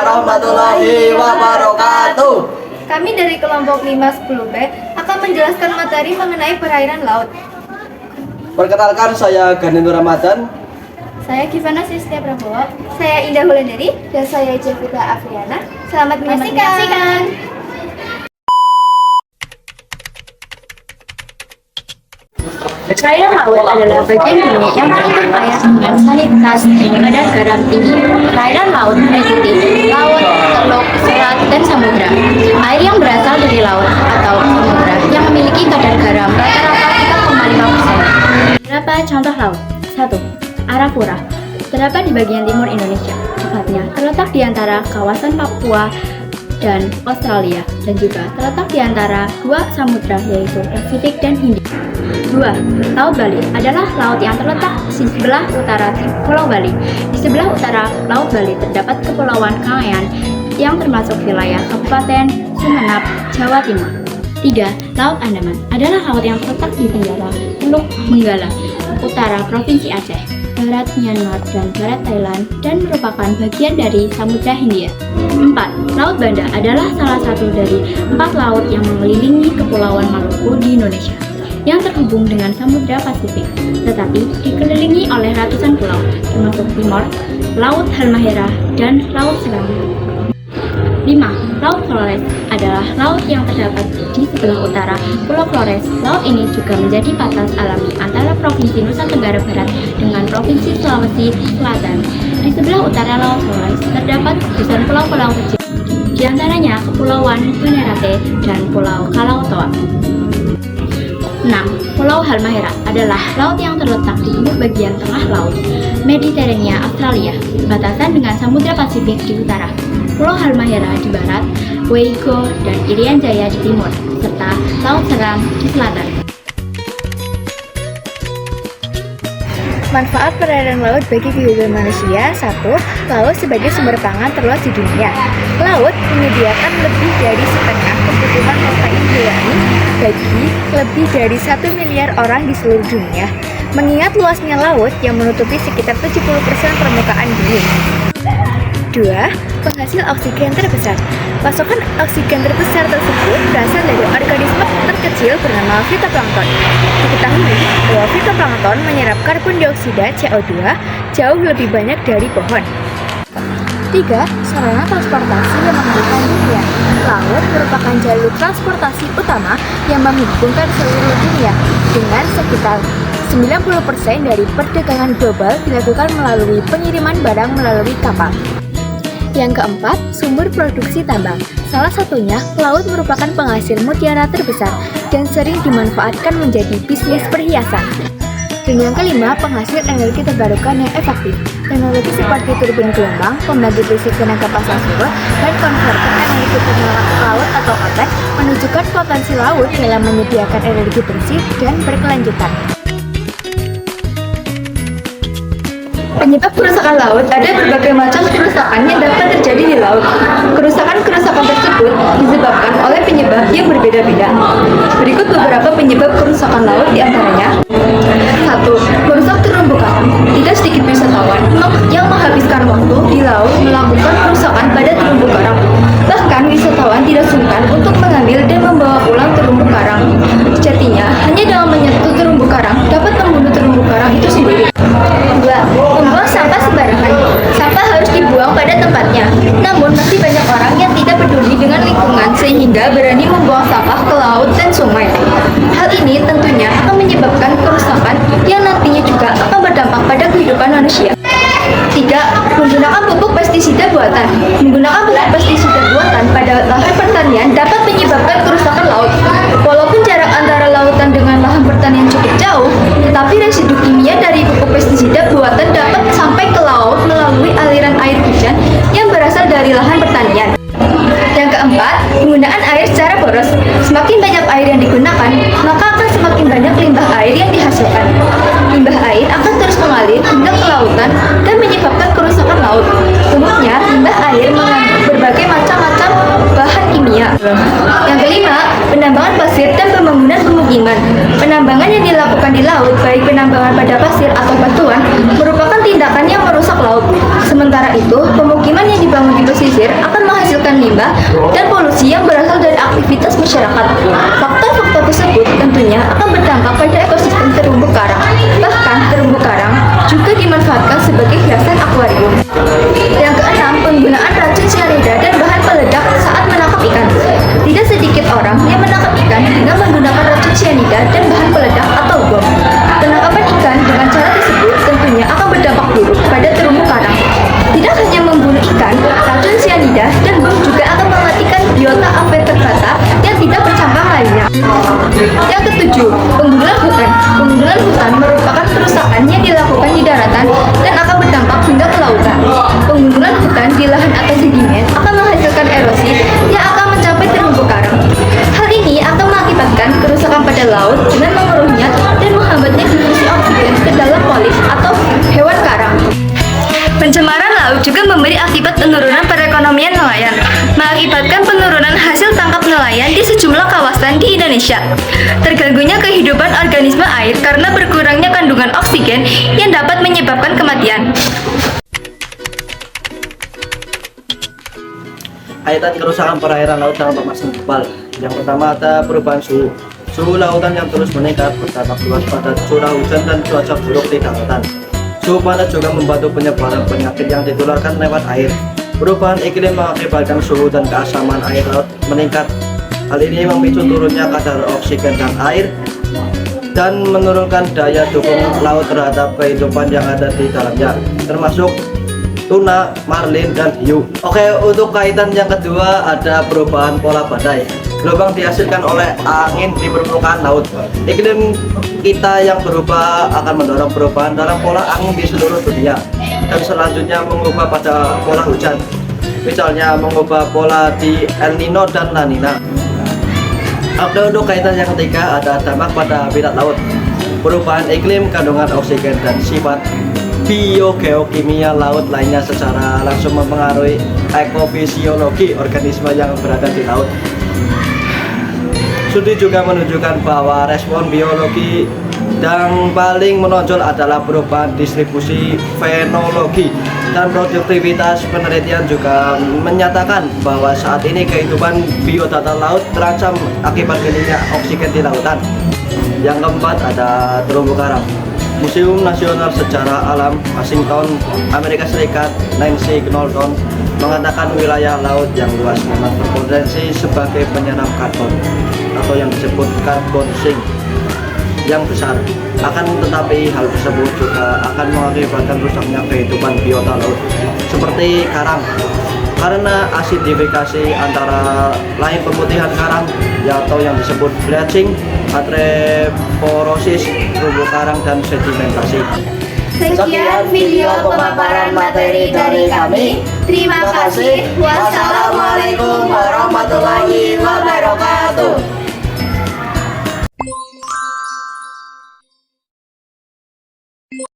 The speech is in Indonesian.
warahmatullahi wabarakatuh. Kami dari kelompok 510B akan menjelaskan materi mengenai perairan laut. Perkenalkan, saya Gani Nur Ramadan. Saya Givana Sistia Prabowo. Saya Indah Wulandari. Dan saya Jovita Afriana. Selamat menyaksikan. Perairan laut adalah bagian bumi yang mengandung air dengan salinitas kadar garam tinggi. Perairan laut meliputi laut, teluk, selat, dan samudra. Air yang berasal dari laut atau samudra yang memiliki kadar garam rata-rata 3,5%. Beberapa contoh laut. 1. Arafura terdapat di bagian timur Indonesia, tepatnya terletak di antara kawasan Papua dan Australia, dan juga terletak di antara dua samudra yaitu Pasifik dan Hindia. 2. Laut Bali adalah laut yang terletak di sebelah utara Pulau Bali. Di sebelah utara Laut Bali terdapat Kepulauan Kangean yang termasuk wilayah Kabupaten Sumeneb, Jawa Timur. 3. Laut Andaman adalah laut yang terletak di tenggara Teluk Benggala, utara Provinsi Aceh, barat Myanmar, dan barat Thailand, dan merupakan bagian dari Samudra Hindia. 4. Laut Banda adalah salah satu dari 4 laut yang mengelilingi Kepulauan Maluku di Indonesia, yang terhubung dengan Samudra Pasifik, tetapi dikelilingi oleh ratusan pulau, termasuk Timor, Laut Halmahera, dan Laut Seram. 5. Laut Flores adalah laut yang terdapat di sebelah utara Pulau Flores. Laut ini juga menjadi batas alami antara Provinsi Nusa Tenggara Barat dengan Provinsi Sulawesi Selatan. Di sebelah utara Laut Flores terdapat gugusan pulau-pulau kecil, di antaranya Kepulauan Venerate dan Pulau Kalautoa. 6. Pulau Halmahera adalah laut yang terletak di timur bagian tengah laut Mediterania Australia, berbatasan dengan Samudra Pasifik di utara. Pulau Halmahera di barat, Weigo dan Irian Jaya di timur, serta Laut Seram di selatan. Manfaat perairan laut bagi kehidupan manusia. 1. Laut sebagai sumber pangan terluas di dunia. Laut menyediakan lebih dari setengah kebutuhan protein hewani bagi lebih dari 1 miliar orang di seluruh dunia. Mengingat luasnya laut yang menutupi sekitar 70% permukaan bumi. 2. Penghasil oksigen terbesar. Pasokan oksigen terbesar tersebut berasal dari organisme terkecil bernama fitoplankton. Diketahui bahwa fitoplankton menyerap karbon dioksida CO2 jauh lebih banyak dari pohon. 3. Sarana transportasi yang menghubungkan dunia. Laut merupakan jalur transportasi utama yang menghubungkan seluruh dunia, dengan sekitar 90% dari perdagangan global dilakukan melalui pengiriman barang melalui kapal. Yang keempat, sumber produksi tambang. Salah satunya, laut merupakan penghasil mutiara terbesar dan sering dimanfaatkan menjadi bisnis perhiasan. Dan yang kelima, penghasil energi terbarukan yang efektif. Teknologi seperti turbin gelombang, pembangkit listrik tenaga pasang surut, dan konverter energi tengah laut atau OTEC menunjukkan potensi laut dalam menyediakan energi bersih dan berkelanjutan. Penyebab kerusakan laut. Ada berbagai macam kerusakan yang dapat terjadi di laut. Kerusakan tersebut disebabkan oleh penyebab yang berbeda-beda. Berikut beberapa penyebab kerusakan laut, diantaranya: 1. Merusak terumbu karang. Tidak sedikit wisatawan yang menghabiskan waktu di laut melakukan kerusakan pada terumbu karang. Bahkan wisatawan tidak sungkan untuk mengambil dan membawa pulang terumbu karang. Sejatinya, hanya dengan menyentuh terumbu karang dapat membunuh terumbu karang itu sendiri. 2. Membuang sampah sembarangan. Sampah harus dibuang pada tempatnya. Namun masih banyak orang yang tidak peduli dengan lingkungan sehingga berani membuang sampah ke laut dan sungai. Hal ini tentunya akan menyebabkan kerusakan yang nantinya juga akan berdampak pada kehidupan manusia. 3. Menggunakan pupuk pestisida buatan. Menggunakan pupuk pestisida buatan pada lahan pertanian dapat menyebabkan kerusakan laut. Walaupun jarak antara lautan dengan lahan pertanian cukup jauh, tetapi residu kimia dari pupuk pestisida buatan dapat sampai ke laut melalui aliran air hujan yang berasal dari lahan pertanian. Yang keempat, penggunaan air secara boros. Semakin banyak air yang digunakan, maka akan semakin banyak limbah air yang dihasilkan. Limbah air akan terus mengalir hingga ke lautan dan menyebabkan kerusakan laut. Umumnya, limbah air mengandung berbagai macam-macam bahan kimia. Yang kelima, penambangan pasir dan pembangunan pemukiman. Penambangan yang dilakukan di laut, baik penambangan pada pasir atau batuan, merupakan tindakan yang merusak laut. Sementara itu, pemukiman yang dibangun di pesisir pesisir akan menghasilkan limbah dan polusi yang berasal dari aktivitas masyarakat. Faktor-faktor tersebut tentunya akan berdampak pada ekosistem terumbu karang. Bahkan terumbu karang juga dimanfaatkan sebagai hiasan akuarium. Yang keenam, penggunaan racun cyanida dan bahan peledak saat menangkap ikan. Tidak sedikit orang yang menangkap ikan dengan menggunakan racun cyanida dan bahan peledak atau bom. Penangkapan ikan dengan cara tersebut tentunya akan berdampak buruk pada terumbu karang. Tidak hanya membunuh ikan, racun cyanida dan bom juga akan mematikan biota invertebrata yang tidak bercabang lainnya. Yang ketujuh, penggunaan hutan. Penggunaan hutan merupakan kerusakan yang dilakukan di daratan dan akan berdampak hingga ke lautan. Penggunaan hutan di lahan atas sedimen akan menghasilkan erosi yang akan mencapai terumbu karang. Hal ini akan mengakibatkan kerusakan pada laut dengan mengeruhnya dan menghambatnya difusi oksigen ke dalam polis atau hewan karang. Pencemaran laut juga memberi akibat penurunan perekonomian nelayan, mengakibatkan penurunan hasil tangkap nelayan di sejumlah kawasan di Indonesia. Terganggunya kehidupan organisme air karena berkurangnya kandungan oksigen yang dapat menyebabkan kematian. Kaitan kerusakan perairan laut dengan pemanasan global. Yang pertama ada perubahan suhu. Suhu lautan yang terus meningkat berdampak luas pada curah hujan dan cuaca buruk di daratan. Suhu panas juga membantu penyebaran penyakit yang ditularkan lewat air. Perubahan iklim mengakibatkan suhu dan keasaman air laut meningkat. Hal ini memicu turunnya kadar oksigen dan air dan menurunkan daya dukung laut terhadap kehidupan yang ada di dalamnya, termasuk tuna, marlin, dan hiu. Oke, untuk kaitan yang kedua ada perubahan pola badai. Gelombang dihasilkan oleh angin di permukaan laut. Iklim kita yang berubah akan mendorong perubahan dalam pola angin di seluruh dunia dan selanjutnya mengubah pada pola hujan. Misalnya mengubah pola di El Nino dan La Nina. Oke, untuk kaitan yang ketiga ada dampak pada habitat laut. Perubahan iklim, kandungan oksigen, dan sifat biogeokimia laut lainnya secara langsung mempengaruhi ekofisiologi organisme yang berada di laut. Studi juga menunjukkan bahwa respon biologi yang paling menonjol adalah perubahan distribusi fenologi, dan produktivitas penelitian juga menyatakan bahwa saat ini kehidupan biodata laut terancam akibat minimnya oksigen di lautan. Yang keempat ada terumbu karang. Museum Nasional Sejarah Alam Washington, Amerika Serikat, Nancy Knowlton mengatakan wilayah laut yang luas memang berpotensi sebagai penyerap karbon atau yang disebut karbon sink yang besar. Akan tetapi hal tersebut juga akan mengakibatkan rusaknya kehidupan biota laut seperti karang karena asidifikasi antara lain pemutihan karang atau yang disebut bleaching, atreporosis terumbu karang, dan sedimentasi. Sekian video pemaparan materi dari kami. Terima kasih. Wassalamualaikum warahmatullahi wabarakatuh.